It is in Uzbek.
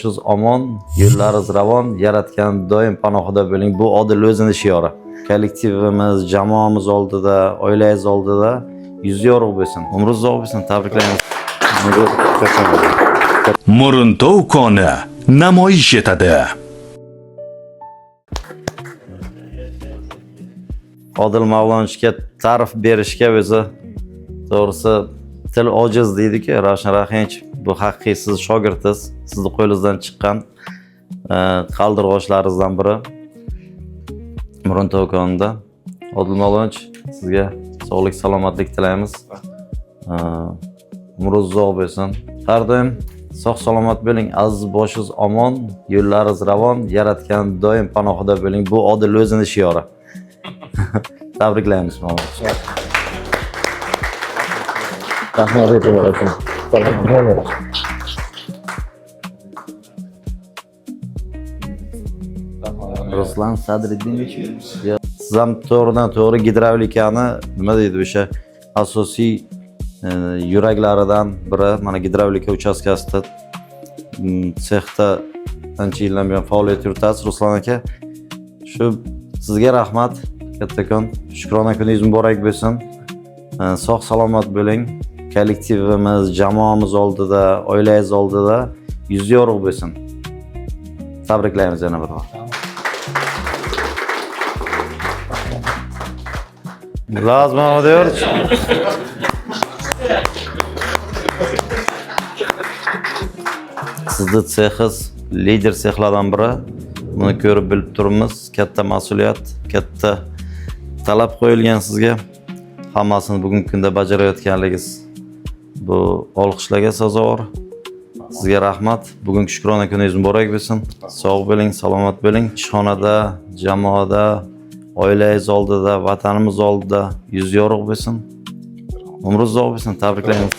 boshingiz omon, yo'llaringiz ravon, yaratgan doim panohida bo'ling. Bu Odil o'zining shiori. Kollektivimiz, jamoamiz oldida, oilangiz oldida yuzi yorug' bo'lsin. Umringiz uzoq bo'lsin. Tabriklaymiz. Muruntow koni namoyish etadi. Odil Mavlonovichga ta'rif berishga o'zi to'g'risi til ojiz deydi-ku, Ravshan Rahimovich. Bu haqiqiy siz shogirdingiz, sizni qo'lingizdan chiqqan qaldirg'ochlaringizdan biri. Muruntow konida Odil Mavlonovich, sizga sog'lik, salomatlik tilaymiz. Umringiz uzoq bo'lsin. Har doim sog' salomat bo'ling, aziz boshingiz omon, yo'llaringiz ravon, yaratgan doim panohida bo'ling. Bu Odil o'zining shiori. Tabriklaymiz Mavlonovich. Ruslan Sadriddinovich. Siz ham to'g'ridan to'g'ri gidravlikani nima deydi o'sha asosiy yuraklaridan biri. Mana gidravlika uchastkasida sexda ancha yildan buyon faoliyat yuritasiz Ruslan aka. Shu sizga rahmat. Kattakon shukrona kuningiz muborak bo'lsin. Sog' salomat bo'ling. Kollektivimiz, jamoamiz oldida, oilangiz oldida yuzi yorug' bo'lsin. Tabriklaymiz yana bir bor. Lazım Mamadovich. Sizni sexiz lider sexlardan biri. Buni ko'rib bilib turibmiz. Katta mas'uliyat, katta talab qo'yilgan sizga. Hammasini bugungi kunda bajarayotganligingiz bu olqishlarga sazovor. Sizga rahmat. Bugungi shukrona kuningiz muborak bo'lsin. Sog' bo'ling, salomat bo'ling. Ishxonada, jamoada, oilangiz oldida, vatanimiz oldida yuzi yorug' bo'lsin. Umringiz uzoq bo'lsin. Tabriklaymiz.